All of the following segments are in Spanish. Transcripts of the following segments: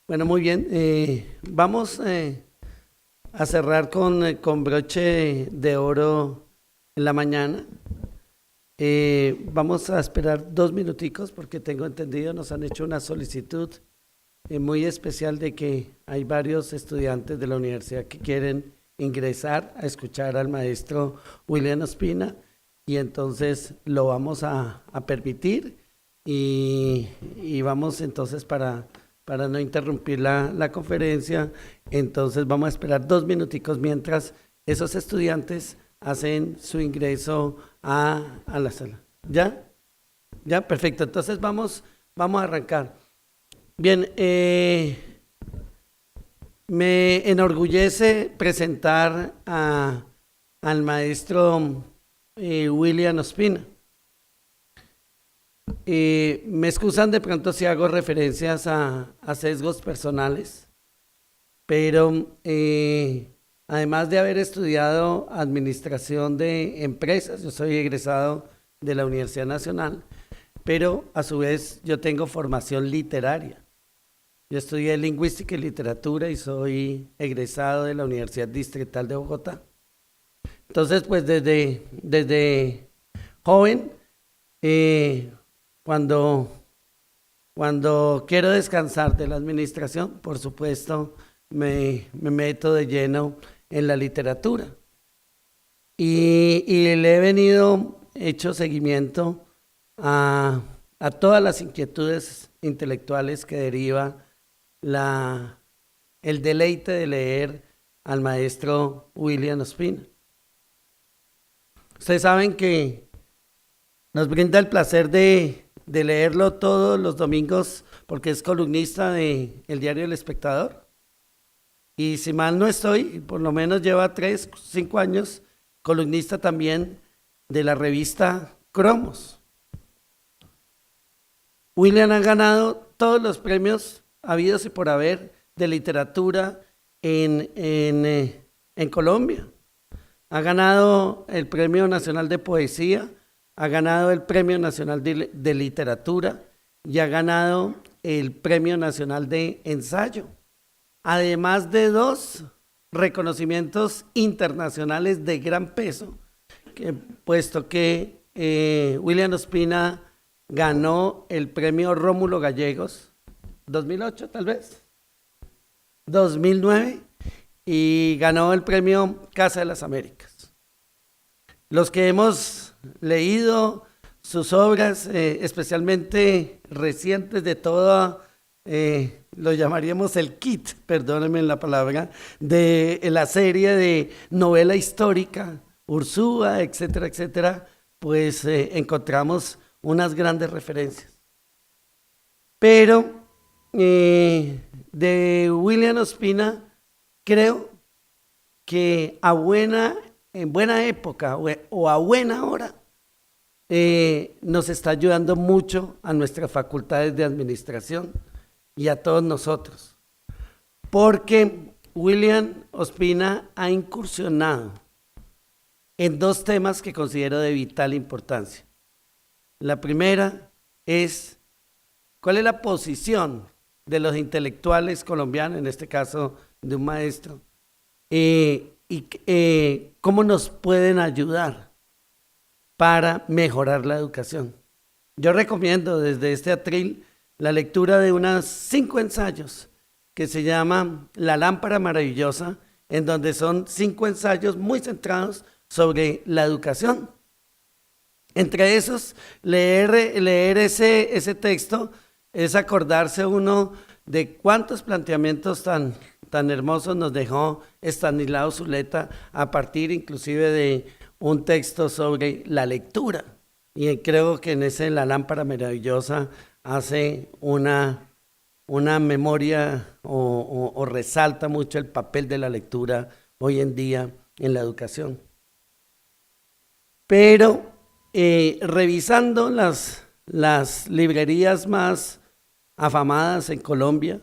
Bueno, muy bien. Vamos a cerrar con broche de oro en la mañana. Vamos a esperar 2 minuticos porque tengo entendido, nos han hecho una solicitud muy especial de que hay varios estudiantes de la universidad que quieren ingresar a escuchar al maestro William Ospina y entonces lo vamos a permitir y vamos entonces para no interrumpir la conferencia, entonces vamos a esperar 2 minuticos mientras esos estudiantes hacen su ingreso a la sala. ¿Ya? ¿Ya? Perfecto. Entonces vamos a arrancar. Bien, me enorgullece presentar al maestro William Ospina. Me excusan de pronto si hago referencias a sesgos personales, pero además de haber estudiado administración de empresas, yo soy egresado de la Universidad Nacional, pero a su vez yo tengo formación literaria. Yo estudié lingüística y literatura y soy egresado de la Universidad Distrital de Bogotá. Entonces, pues desde joven, cuando quiero descansar de la administración, por supuesto, me meto de lleno en la literatura. Y le he venido hecho seguimiento a todas las inquietudes intelectuales que deriva el deleite de leer al maestro William Ospina. Ustedes saben que nos brinda el placer de leerlo todos los domingos porque es columnista de el diario El Espectador. Y si mal no estoy, por lo menos lleva 3, 5 años, columnista también de la revista Cromos. William ha ganado todos los premios habidos y por haber de literatura en Colombia. Ha ganado el Premio Nacional de Poesía, ha ganado el Premio Nacional de Literatura y ha ganado el Premio Nacional de Ensayo, además de 2 reconocimientos internacionales de gran peso, puesto que William Ospina ganó el Premio Rómulo Gallegos, 2008 tal vez, 2009, y ganó el Premio Casa de las Américas. Los que hemos leído sus obras, especialmente recientes de toda, lo llamaríamos el kit, perdónenme la palabra, de la serie de novela histórica, Ursúa, etcétera, etcétera, pues encontramos unas grandes referencias. Pero de William Ospina, creo que en buena época o a buena hora, nos está ayudando mucho a nuestras facultades de administración y a todos nosotros, porque William Ospina ha incursionado en 2 temas que considero de vital importancia. La primera es, ¿cuál es la posición de los intelectuales colombianos, en este caso de un maestro, y cómo nos pueden ayudar para mejorar la educación? Yo recomiendo desde este atril la lectura de unos 5 ensayos que se llama La Lámpara Maravillosa, en donde son 5 ensayos muy centrados sobre la educación. Entre esos, leer ese texto es acordarse uno de cuántos planteamientos tan hermosos nos dejó Estanislao Zuleta a partir inclusive de un texto sobre la lectura. Y creo que en ese La Lámpara Maravillosa hace una memoria o resalta mucho el papel de la lectura hoy en día en la educación. Pero revisando las librerías más afamadas en Colombia,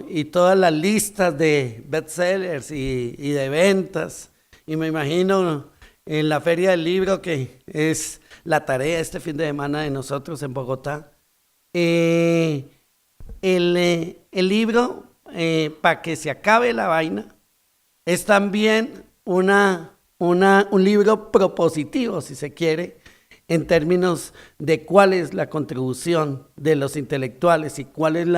y todas las listas de bestsellers y de ventas, y me imagino en la Feria del Libro, que es la tarea este fin de semana de nosotros en Bogotá, el libro, para que se acabe la vaina, es también un libro propositivo, si se quiere, en términos de cuál es la contribución de los intelectuales y cuál es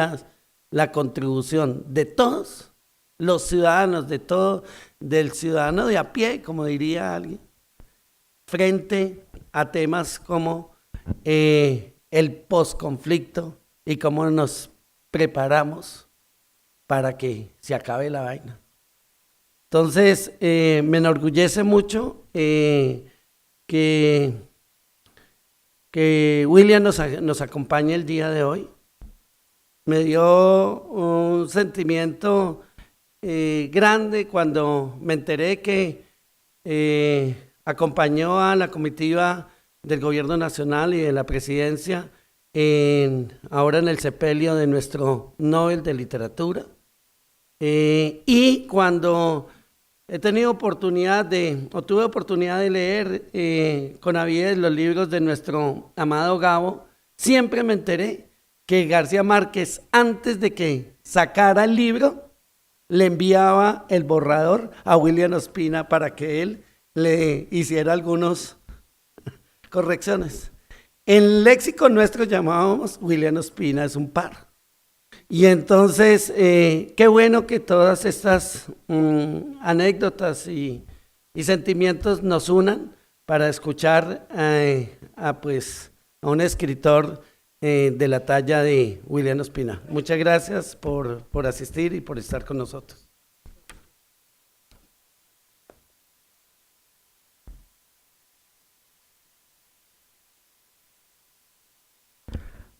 la contribución de todos los ciudadanos, del ciudadano de a pie, como diría alguien, frente a temas como el posconflicto y cómo nos preparamos para que se acabe la vaina. Entonces, me enorgullece mucho que William nos acompañe el día de hoy. Me dio un sentimiento grande cuando me enteré que acompañó a la comitiva del Gobierno Nacional y de la Presidencia ahora en el sepelio de nuestro Nobel de Literatura. Y cuando tuve oportunidad de leer con avidez los libros de nuestro amado Gabo, siempre me enteré que García Márquez, antes de que sacara el libro, le enviaba el borrador a William Ospina para que él le hiciera algunas correcciones. En léxico nuestro llamábamos William Ospina es un par. Y entonces, qué bueno que todas estas anécdotas y sentimientos nos unan para escuchar a un escritor de la talla de William Ospina. Muchas gracias por asistir y por estar con nosotros.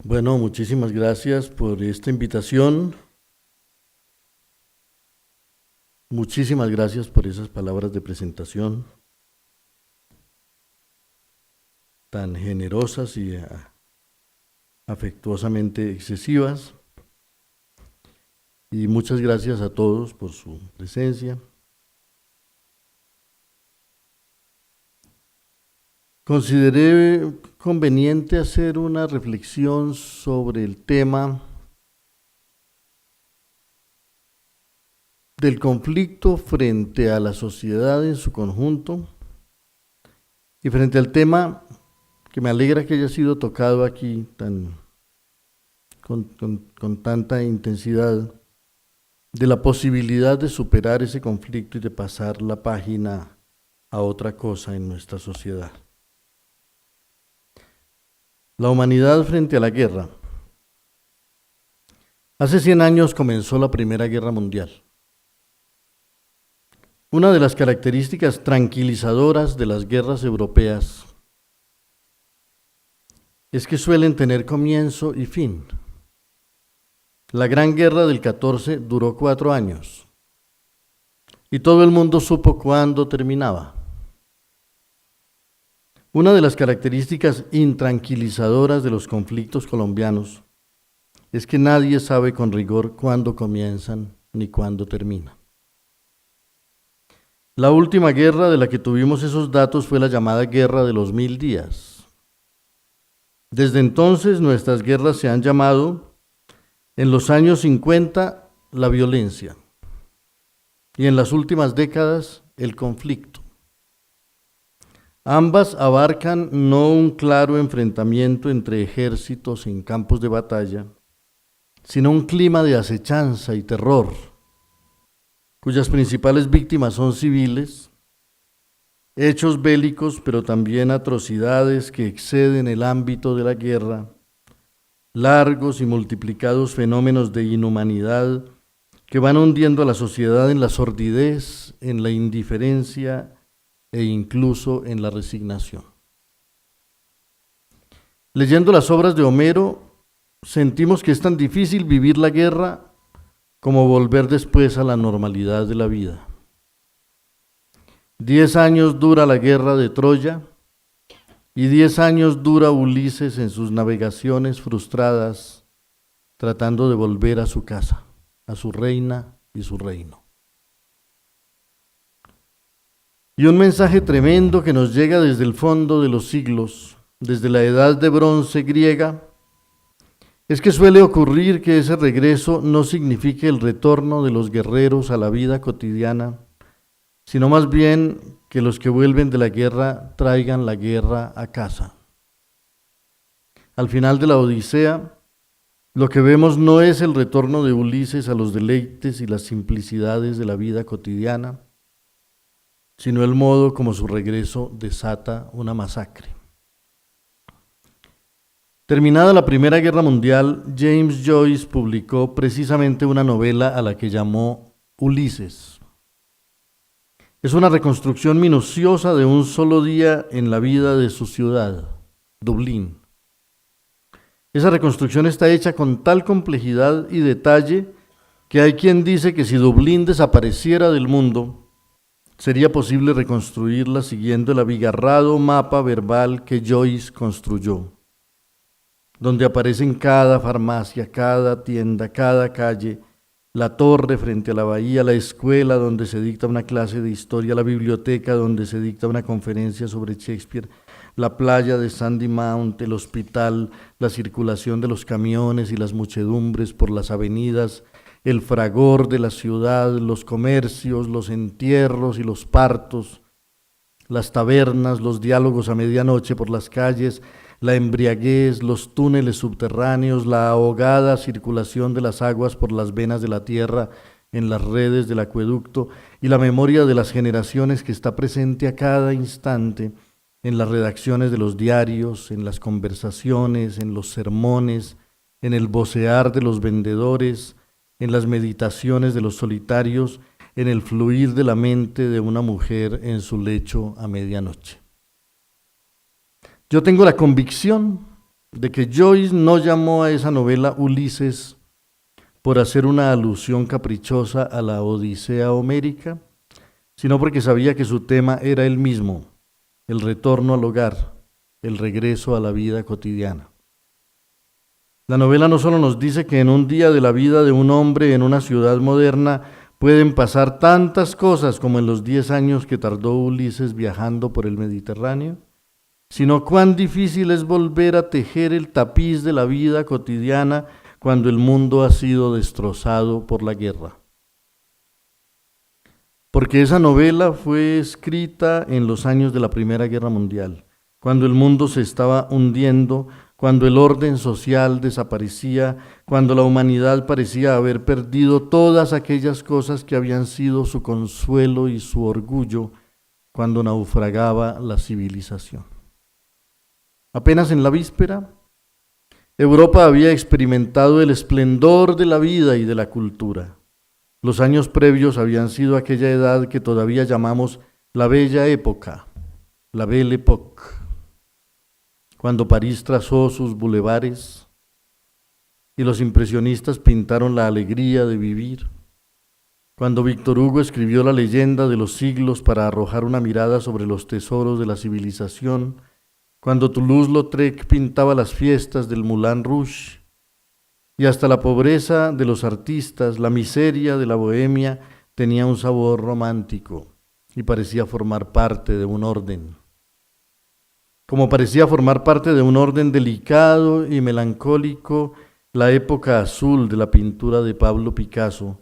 Bueno, muchísimas gracias por esta invitación. Muchísimas gracias por esas palabras de presentación tan generosas y afectuosamente excesivas. Y muchas gracias a todos por su presencia. Consideré conveniente hacer una reflexión sobre el tema del conflicto frente a la sociedad en su conjunto y frente al tema que me alegra que haya sido tocado aquí con tanta intensidad, de la posibilidad de superar ese conflicto y de pasar la página a otra cosa en nuestra sociedad. La humanidad frente a la guerra. Hace 100 años comenzó la Primera Guerra Mundial. Una de las características tranquilizadoras de las guerras europeas es que suelen tener comienzo y fin. La Gran Guerra del 14 duró 4 años y todo el mundo supo cuándo terminaba. Una de las características intranquilizadoras de los conflictos colombianos es que nadie sabe con rigor cuándo comienzan ni cuándo terminan. La última guerra de la que tuvimos esos datos fue la llamada Guerra de los 1000 días. Desde entonces nuestras guerras se han llamado, en los años 50, la violencia y en las últimas décadas, el conflicto. Ambas abarcan no un claro enfrentamiento entre ejércitos en campos de batalla, sino un clima de acechanza y terror, cuyas principales víctimas son civiles, hechos bélicos, pero también atrocidades que exceden el ámbito de la guerra, largos y multiplicados fenómenos de inhumanidad que van hundiendo a la sociedad en la sordidez, en la indiferencia e incluso en la resignación. Leyendo las obras de Homero, sentimos que es tan difícil vivir la guerra como volver después a la normalidad de la vida. 10 años dura la guerra de Troya y 10 años dura Ulises en sus navegaciones frustradas, tratando de volver a su casa, a su reina y su reino. Y un mensaje tremendo que nos llega desde el fondo de los siglos, desde la edad de bronce griega, es que suele ocurrir que ese regreso no signifique el retorno de los guerreros a la vida cotidiana, sino más bien que los que vuelven de la guerra traigan la guerra a casa. Al final de la Odisea, lo que vemos no es el retorno de Ulises a los deleites y las simplicidades de la vida cotidiana, sino el modo como su regreso desata una masacre. Terminada la Primera Guerra Mundial, James Joyce publicó precisamente una novela a la que llamó Ulises. Es una reconstrucción minuciosa de un solo día en la vida de su ciudad, Dublín. Esa reconstrucción está hecha con tal complejidad y detalle que hay quien dice que si Dublín desapareciera del mundo, sería posible reconstruirla siguiendo el abigarrado mapa verbal que Joyce construyó, donde aparecen cada farmacia, cada tienda, cada calle, la torre frente a la bahía, la escuela donde se dicta una clase de historia, la biblioteca donde se dicta una conferencia sobre Shakespeare, la playa de Sandy Mount, el hospital, la circulación de los camiones y las muchedumbres por las avenidas, el fragor de la ciudad, los comercios, los entierros y los partos, las tabernas, los diálogos a medianoche por las calles, la embriaguez, los túneles subterráneos, la ahogada circulación de las aguas por las venas de la tierra en las redes del acueducto y la memoria de las generaciones que está presente a cada instante en las redacciones de los diarios, en las conversaciones, en los sermones, en el vocear de los vendedores, en las meditaciones de los solitarios, en el fluir de la mente de una mujer en su lecho a medianoche. Yo tengo la convicción de que Joyce no llamó a esa novela Ulises por hacer una alusión caprichosa a la Odisea homérica, sino porque sabía que su tema era el mismo, el retorno al hogar, el regreso a la vida cotidiana. La novela no solo nos dice que en un día de la vida de un hombre en una ciudad moderna pueden pasar tantas cosas como en los 10 años que tardó Ulises viajando por el Mediterráneo, sino cuán difícil es volver a tejer el tapiz de la vida cotidiana cuando el mundo ha sido destrozado por la guerra. Porque esa novela fue escrita en los años de la Primera Guerra Mundial, cuando el mundo se estaba hundiendo, cuando el orden social desaparecía, cuando la humanidad parecía haber perdido todas aquellas cosas que habían sido su consuelo y su orgullo, cuando naufragaba la civilización. Apenas en la víspera, Europa había experimentado el esplendor de la vida y de la cultura. Los años previos habían sido aquella edad que todavía llamamos la Bella Época, la Belle Époque, cuando París trazó sus bulevares y los impresionistas pintaron la alegría de vivir, cuando Víctor Hugo escribió la leyenda de los siglos para arrojar una mirada sobre los tesoros de la civilización, cuando Toulouse-Lautrec pintaba las fiestas del Moulin Rouge, y hasta la pobreza de los artistas, la miseria de la bohemia tenía un sabor romántico y parecía formar parte de un orden. Como parecía formar parte de un orden delicado y melancólico, la época azul de la pintura de Pablo Picasso,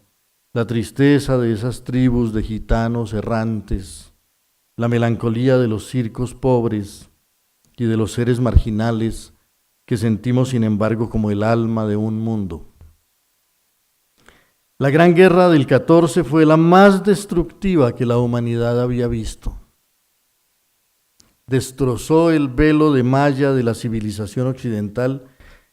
la tristeza de esas tribus de gitanos errantes, la melancolía de los circos pobres y de los seres marginales que sentimos sin embargo como el alma de un mundo. La Gran Guerra del 14 fue la más destructiva que la humanidad había visto. Destrozó el velo de malla de la civilización occidental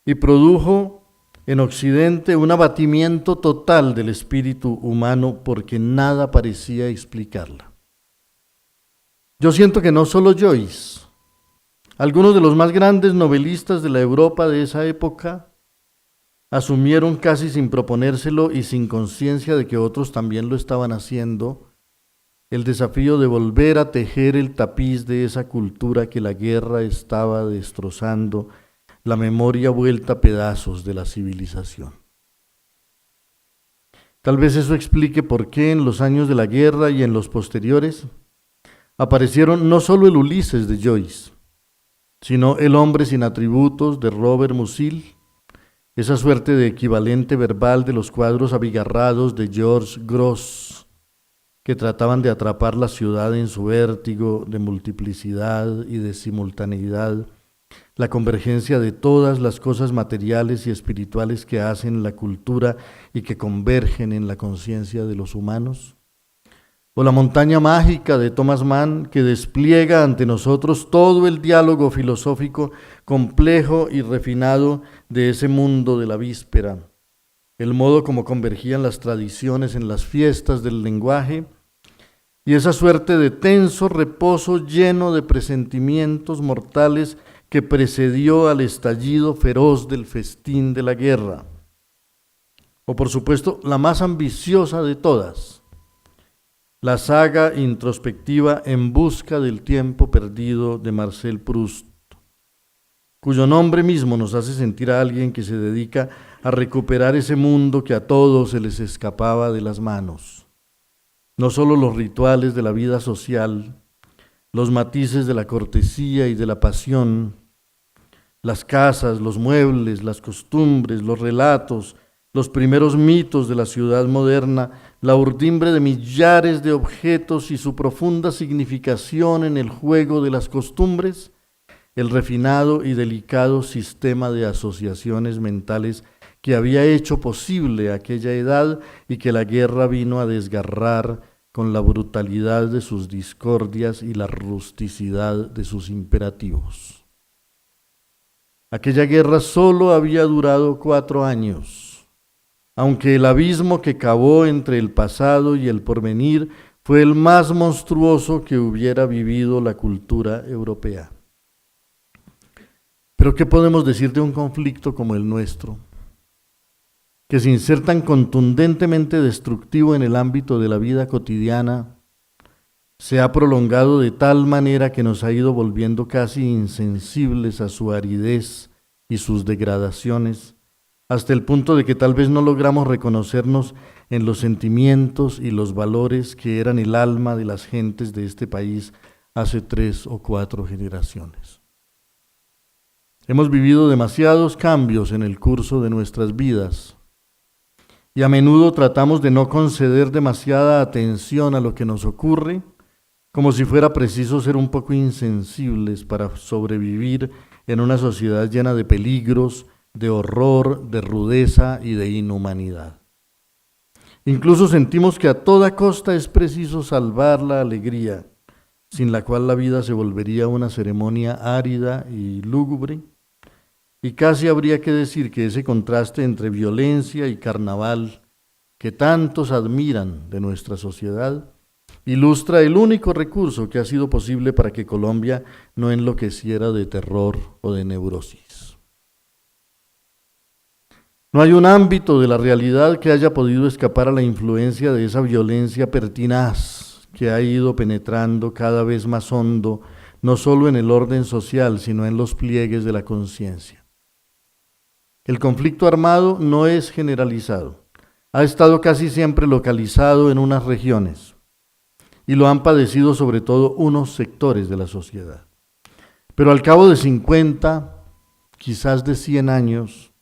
y produjo en Occidente un abatimiento total del espíritu humano porque nada parecía explicarla. Yo siento que no solo Joyce, algunos de los más grandes novelistas de la Europa de esa época asumieron casi sin proponérselo y sin conciencia de que otros también lo estaban haciendo, el desafío de volver a tejer el tapiz de esa cultura que la guerra estaba destrozando, la memoria vuelta a pedazos de la civilización. Tal vez eso explique por qué en los años de la guerra y en los posteriores aparecieron no solo el Ulises de Joyce, sino El hombre sin atributos de Robert Musil, esa suerte de equivalente verbal de los cuadros abigarrados de George Grosz, que trataban de atrapar la ciudad en su vértigo de multiplicidad y de simultaneidad, la convergencia de todas las cosas materiales y espirituales que hacen la cultura y que convergen en la conciencia de los humanos. O la montaña mágica de Thomas Mann, que despliega ante nosotros todo el diálogo filosófico complejo y refinado de ese mundo de la víspera, el modo como convergían las tradiciones en las fiestas del lenguaje y esa suerte de tenso reposo lleno de presentimientos mortales que precedió al estallido feroz del festín de la guerra. O por supuesto, la más ambiciosa de todas, la saga introspectiva En busca del tiempo perdido de Marcel Proust, cuyo nombre mismo nos hace sentir a alguien que se dedica a recuperar ese mundo que a todos se les escapaba de las manos. No solo los rituales de la vida social, los matices de la cortesía y de la pasión, las casas, los muebles, las costumbres, los relatos, los primeros mitos de la ciudad moderna, la urdimbre de millares de objetos y su profunda significación en el juego de las costumbres, el refinado y delicado sistema de asociaciones mentales que había hecho posible aquella edad y que la guerra vino a desgarrar con la brutalidad de sus discordias y la rusticidad de sus imperativos. Aquella guerra solo había durado 4 años. Aunque el abismo que cavó entre el pasado y el porvenir fue el más monstruoso que hubiera vivido la cultura europea. Pero ¿qué podemos decir de un conflicto como el nuestro? Que sin ser tan contundentemente destructivo en el ámbito de la vida cotidiana, se ha prolongado de tal manera que nos ha ido volviendo casi insensibles a su aridez y sus degradaciones, hasta el punto de que tal vez no logramos reconocernos en los sentimientos y los valores que eran el alma de las gentes de este país hace 3 o 4 generaciones. Hemos vivido demasiados cambios en el curso de nuestras vidas y a menudo tratamos de no conceder demasiada atención a lo que nos ocurre, como si fuera preciso ser un poco insensibles para sobrevivir en una sociedad llena de peligros, de horror, de rudeza y de inhumanidad. Incluso sentimos que a toda costa es preciso salvar la alegría, sin la cual la vida se volvería una ceremonia árida y lúgubre, y casi habría que decir que ese contraste entre violencia y carnaval que tantos admiran de nuestra sociedad ilustra el único recurso que ha sido posible para que Colombia no enloqueciera de terror o de neurosis. No hay un ámbito de la realidad que haya podido escapar a la influencia de esa violencia pertinaz que ha ido penetrando cada vez más hondo, no solo en el orden social, sino en los pliegues de la conciencia. El conflicto armado no es generalizado, ha estado casi siempre localizado en unas regiones y lo han padecido sobre todo unos sectores de la sociedad. Pero al cabo de 50, quizás de 100 años,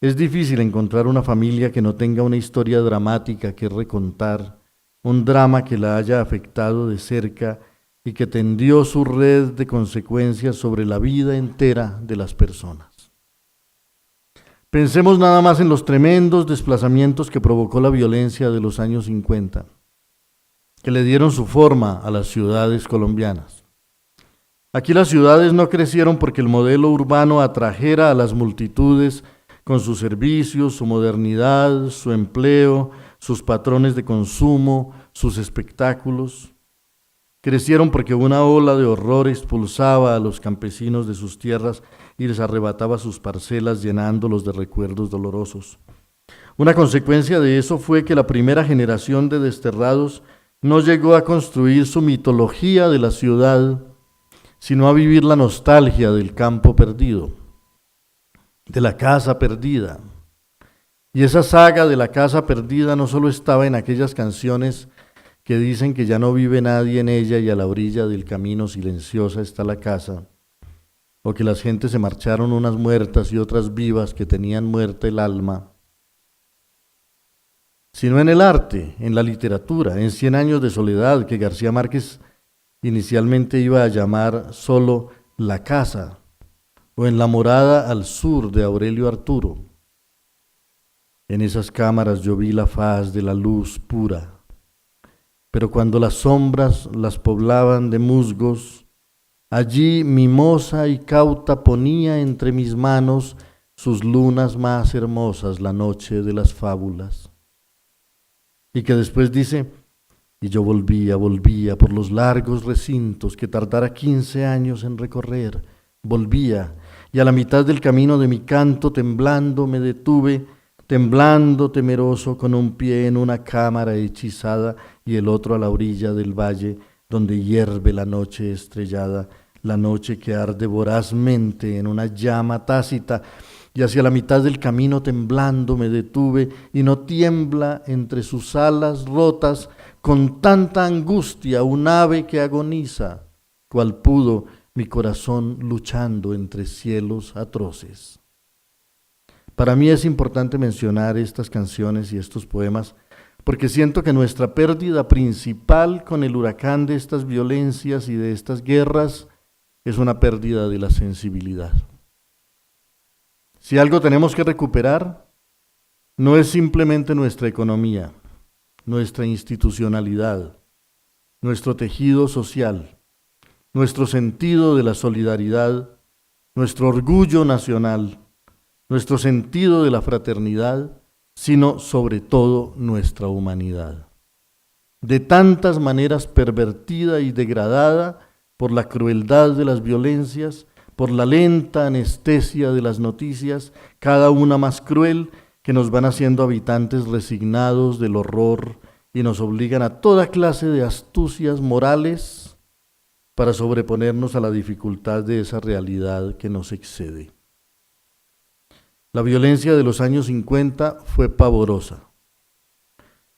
es difícil encontrar una familia que no tenga una historia dramática que recontar, un drama que la haya afectado de cerca y que tendió su red de consecuencias sobre la vida entera de las personas. Pensemos nada más en los tremendos desplazamientos que provocó la violencia de los años 50, que le dieron su forma a las ciudades colombianas. Aquí las ciudades no crecieron porque el modelo urbano atrajera a las multitudes con sus servicios, su modernidad, su empleo, sus patrones de consumo, sus espectáculos. Crecieron porque una ola de horror expulsaba a los campesinos de sus tierras y les arrebataba sus parcelas llenándolos de recuerdos dolorosos. Una consecuencia de eso fue que la primera generación de desterrados no llegó a construir su mitología de la ciudad, sino a vivir la nostalgia del campo perdido, de la casa perdida. Y esa saga de la casa perdida no solo estaba en aquellas canciones que dicen que ya no vive nadie en ella y a la orilla del camino silenciosa está la casa, o que las gentes se marcharon unas muertas y otras vivas que tenían muerta el alma, sino en el arte, en la literatura, en 100 años de soledad, que García Márquez inicialmente iba a llamar solo La Casa, o en La Morada al Sur de Aurelio Arturo. En esas cámaras yo vi la faz de la luz pura, pero cuando las sombras las poblaban de musgos, allí mimosa y cauta ponía entre mis manos sus lunas más hermosas la noche de las fábulas. Y que después dice, y yo volvía por los largos recintos que tardara 15 años en recorrer, volvía, y a la mitad del camino de mi canto temblando me detuve, temblando temeroso con un pie en una cámara hechizada y el otro a la orilla del valle donde hierve la noche estrellada, la noche que arde vorazmente en una llama tácita, y hacia la mitad del camino temblando me detuve, y no tiembla entre sus alas rotas con tanta angustia un ave que agoniza, cual pudo mi corazón luchando entre cielos atroces. Para mí es importante mencionar estas canciones y estos poemas porque siento que nuestra pérdida principal con el huracán de estas violencias y de estas guerras es una pérdida de la sensibilidad. Si algo tenemos que recuperar, no es simplemente nuestra economía, nuestra institucionalidad, nuestro tejido social, nuestro sentido de la solidaridad, nuestro orgullo nacional, nuestro sentido de la fraternidad, sino sobre todo nuestra humanidad. De tantas maneras pervertida y degradada por la crueldad de las violencias, por la lenta anestesia de las noticias, cada una más cruel, que nos van haciendo habitantes resignados del horror y nos obligan a toda clase de astucias morales para sobreponernos a la dificultad de esa realidad que nos excede. La violencia de los años 50 fue pavorosa.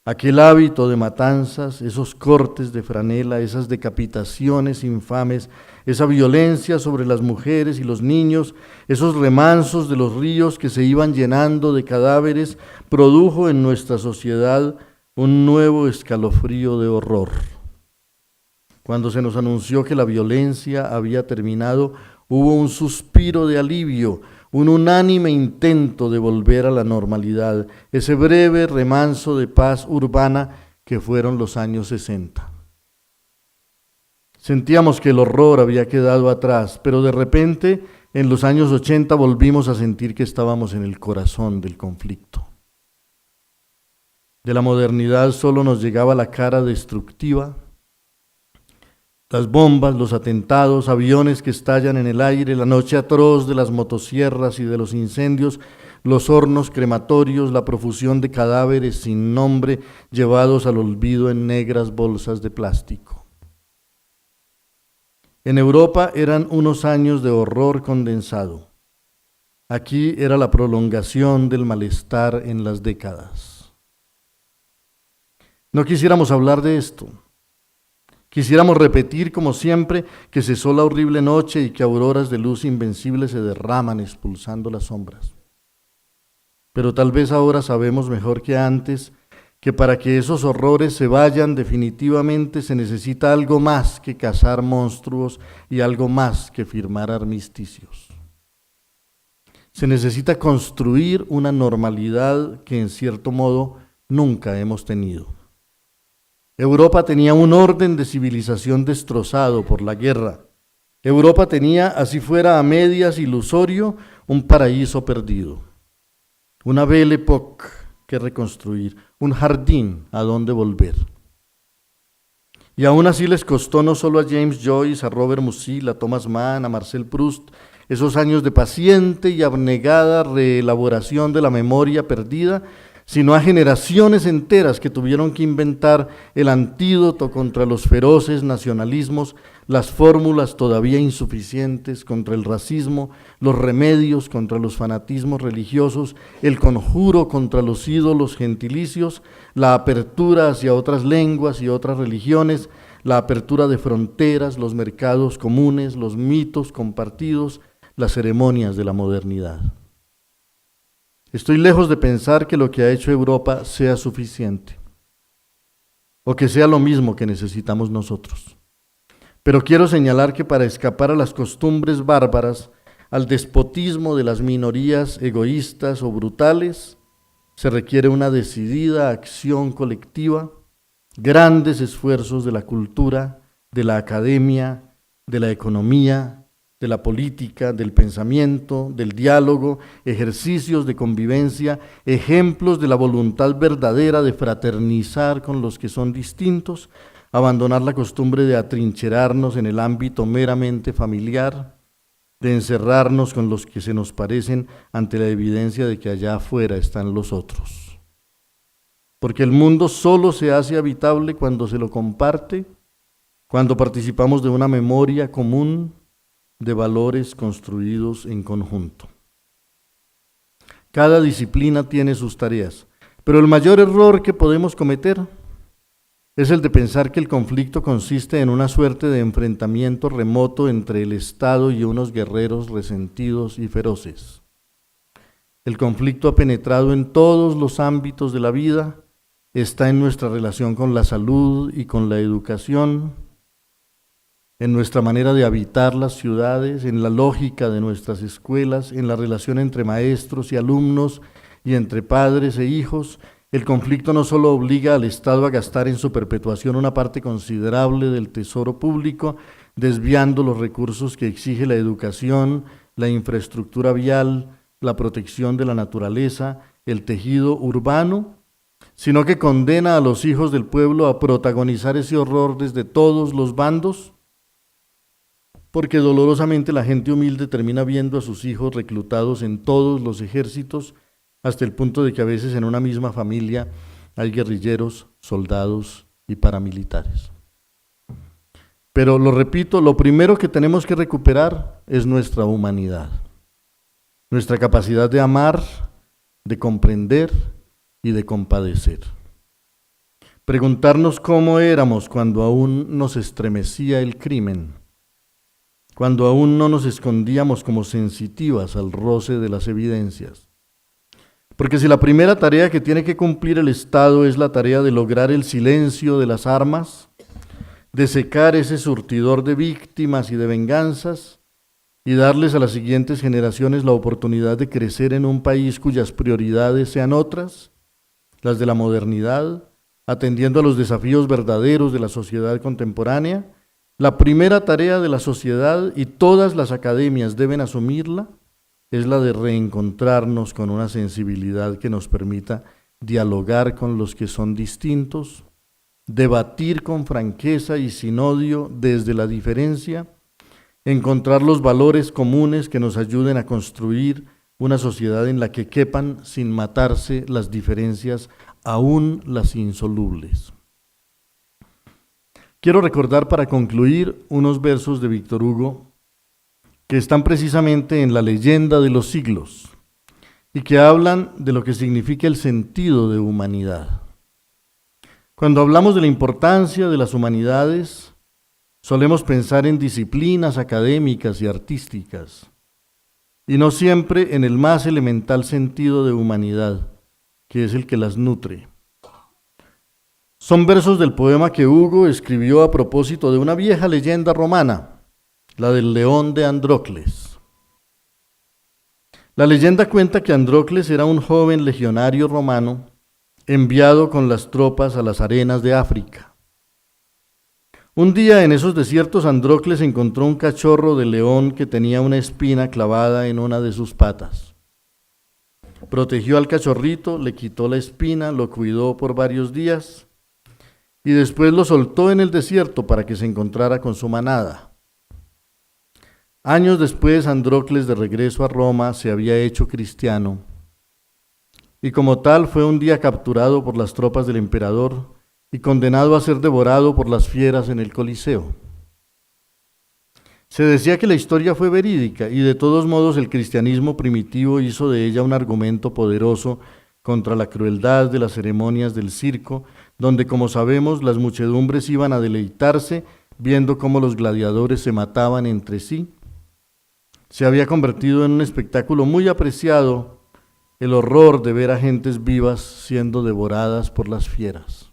Aquel hábito de matanzas, esos cortes de franela, esas decapitaciones infames, esa violencia sobre las mujeres y los niños, esos remansos de los ríos que se iban llenando de cadáveres, produjo en nuestra sociedad un nuevo escalofrío de horror. Cuando se nos anunció que la violencia había terminado, hubo un suspiro de alivio, un unánime intento de volver a la normalidad, ese breve remanso de paz urbana que fueron los años 60. Sentíamos que el horror había quedado atrás, pero de repente, en los años 80 volvimos a sentir que estábamos en el corazón del conflicto. De la modernidad solo nos llegaba la cara destructiva, las bombas, los atentados, aviones que estallan en el aire, la noche atroz de las motosierras y de los incendios, los hornos crematorios, la profusión de cadáveres sin nombre llevados al olvido en negras bolsas de plástico. En Europa eran unos años de horror condensado. Aquí era la prolongación del malestar en las décadas. No quisiéramos hablar de esto. Quisiéramos repetir como siempre que cesó la horrible noche y que auroras de luz invencible se derraman expulsando las sombras. Pero tal vez ahora sabemos mejor que antes que para que esos horrores se vayan definitivamente se necesita algo más que cazar monstruos y algo más que firmar armisticios. Se necesita construir una normalidad que en cierto modo nunca hemos tenido. Europa tenía un orden de civilización destrozado por la guerra. Europa tenía, así fuera a medias ilusorio, un paraíso perdido. Una belle époque que reconstruir, un jardín a donde volver. Y aún así les costó no solo a James Joyce, a Robert Musil, a Thomas Mann, a Marcel Proust, esos años de paciente y abnegada reelaboración de la memoria perdida, sino a generaciones enteras que tuvieron que inventar el antídoto contra los feroces nacionalismos, las fórmulas todavía insuficientes contra el racismo, los remedios contra los fanatismos religiosos, el conjuro contra los ídolos gentilicios, la apertura hacia otras lenguas y otras religiones, la apertura de fronteras, los mercados comunes, los mitos compartidos, las ceremonias de la modernidad. Estoy lejos de pensar que lo que ha hecho Europa sea suficiente, o que sea lo mismo que necesitamos nosotros. Pero quiero señalar que para escapar a las costumbres bárbaras, al despotismo de las minorías egoístas o brutales, se requiere una decidida acción colectiva, grandes esfuerzos de la cultura, de la academia, de la economía, de la política, del pensamiento, del diálogo, ejercicios de convivencia, ejemplos de la voluntad verdadera de fraternizar con los que son distintos, abandonar la costumbre de atrincherarnos en el ámbito meramente familiar, de encerrarnos con los que se nos parecen ante la evidencia de que allá afuera están los otros. Porque el mundo solo se hace habitable cuando se lo comparte, cuando participamos de una memoria común de valores construidos en conjunto. Cada disciplina tiene sus tareas, pero el mayor error que podemos cometer es el de pensar que el conflicto consiste en una suerte de enfrentamiento remoto entre el Estado y unos guerreros resentidos y feroces. El conflicto ha penetrado en todos los ámbitos de la vida, está en nuestra relación con la salud y con la educación, en nuestra manera de habitar las ciudades, en la lógica de nuestras escuelas, en la relación entre maestros y alumnos y entre padres e hijos. El conflicto no solo obliga al Estado a gastar en su perpetuación una parte considerable del tesoro público, desviando los recursos que exige la educación, la infraestructura vial, la protección de la naturaleza, el tejido urbano, sino que condena a los hijos del pueblo a protagonizar ese horror desde todos los bandos, porque dolorosamente la gente humilde termina viendo a sus hijos reclutados en todos los ejércitos, hasta el punto de que a veces en una misma familia hay guerrilleros, soldados y paramilitares. Pero lo repito, lo primero que tenemos que recuperar es nuestra humanidad, nuestra capacidad de amar, de comprender y de compadecer. Preguntarnos cómo éramos cuando aún nos estremecía el crimen, cuando aún no nos escondíamos como sensitivas al roce de las evidencias. Porque si la primera tarea que tiene que cumplir el Estado es la tarea de lograr el silencio de las armas, de secar ese surtidor de víctimas y de venganzas, y darles a las siguientes generaciones la oportunidad de crecer en un país cuyas prioridades sean otras, las de la modernidad, atendiendo a los desafíos verdaderos de la sociedad contemporánea, la primera tarea de la sociedad, y todas las academias deben asumirla, es la de reencontrarnos con una sensibilidad que nos permita dialogar con los que son distintos, debatir con franqueza y sin odio desde la diferencia, encontrar los valores comunes que nos ayuden a construir una sociedad en la que quepan sin matarse las diferencias, aún las insolubles. Quiero recordar para concluir unos versos de Víctor Hugo que están precisamente en La leyenda de los siglos y que hablan de lo que significa el sentido de humanidad. Cuando hablamos de la importancia de las humanidades, solemos pensar en disciplinas académicas y artísticas, y no siempre en el más elemental sentido de humanidad, que es el que las nutre. Son versos del poema que Hugo escribió a propósito de una vieja leyenda romana, la del león de Andrócles. La leyenda cuenta que Andrócles era un joven legionario romano enviado con las tropas a las arenas de África. Un día en esos desiertos Andrócles encontró un cachorro de león que tenía una espina clavada en una de sus patas. Protegió al cachorrito, le quitó la espina, lo cuidó por varios días y después lo soltó en el desierto para que se encontrara con su manada. Años después, Andrócles, de regreso a Roma, se había hecho cristiano y como tal fue un día capturado por las tropas del emperador y condenado a ser devorado por las fieras en el Coliseo. Se decía que la historia fue verídica y de todos modos el cristianismo primitivo hizo de ella un argumento poderoso contra la crueldad de las ceremonias del circo, donde, como sabemos, las muchedumbres iban a deleitarse viendo cómo los gladiadores se mataban entre sí. se había convertido en un espectáculo muy apreciado el horror de ver a gentes vivas siendo devoradas por las fieras.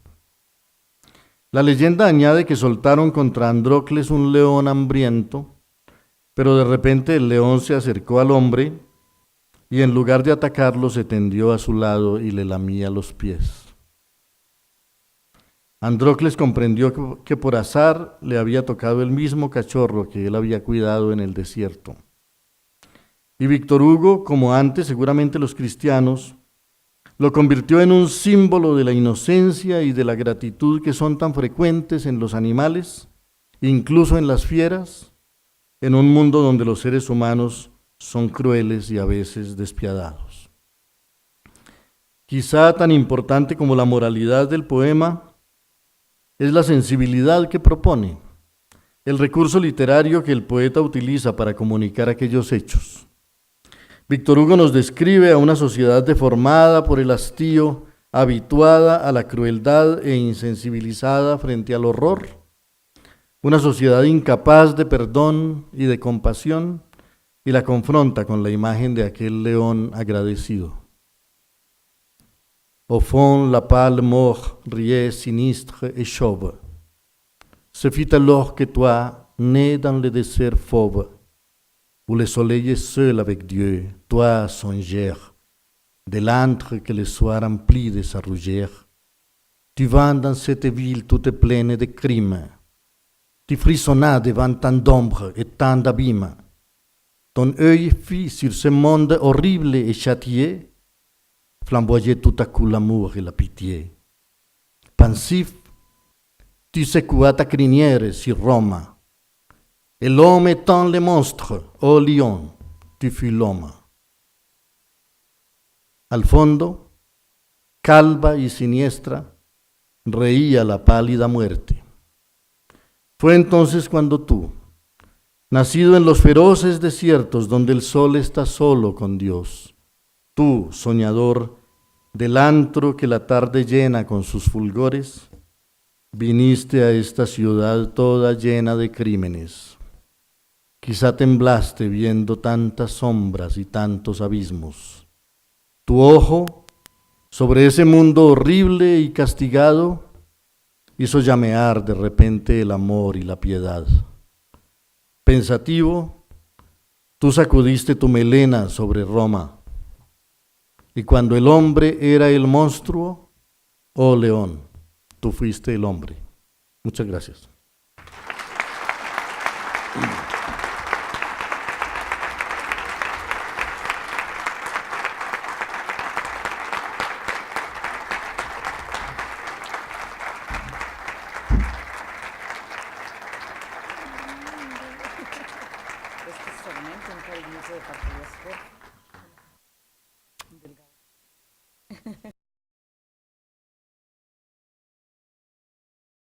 La leyenda añade que soltaron contra Andrócles un león hambriento, pero de repente el león se acercó al hombre y en lugar de atacarlo se tendió a su lado y le lamía los pies. Andrócles comprendió que por azar le había tocado el mismo cachorro que él había cuidado en el desierto. Y Víctor Hugo, como antes seguramente los cristianos, lo convirtió en un símbolo de la inocencia y de la gratitud que son tan frecuentes en los animales, incluso en las fieras, en un mundo donde los seres humanos son crueles y a veces despiadados. Quizá tan importante como la moralidad del poema es la sensibilidad que propone, el recurso literario que el poeta utiliza para comunicar aquellos hechos. Víctor Hugo nos describe a una sociedad deformada por el hastío, habituada a la crueldad e insensibilizada frente al horror, una sociedad incapaz de perdón y de compasión, y la confronta con la imagen de aquel león agradecido. Au fond, la pâle mort riait sinistre et chauve. Ce fut alors que toi, né dans le désert fauve, où le soleil est seul avec Dieu, toi, songeur, de l'antre que le soir remplit de sa rougeur, tu vins dans cette ville toute pleine de crimes, tu frissonnas devant tant d'ombres et tant d'abîmes, ton œil fit sur ce monde horrible et châtié, flamboyait tout à coup l'amour et la pitié. Pensif, tu secouas ta crinière sur Rome, et l'homme étant le monstre, oh lion, tu fus l'homme. Al fondo, calva y siniestra, reía la pálida muerte. Fue entonces cuando tú, nacido en los feroces desiertos donde el sol está solo con Dios, tú, soñador, del antro que la tarde llena con sus fulgores, viniste a esta ciudad toda llena de crímenes. Quizá temblaste viendo tantas sombras y tantos abismos. Tu ojo, sobre ese mundo horrible y castigado, hizo llamear de repente el amor y la piedad. Pensativo, tú sacudiste tu melena sobre Roma, y cuando el hombre era el monstruo, oh león, tú fuiste el hombre. Muchas gracias. Este es solamente un cariñoso de parte de Sport.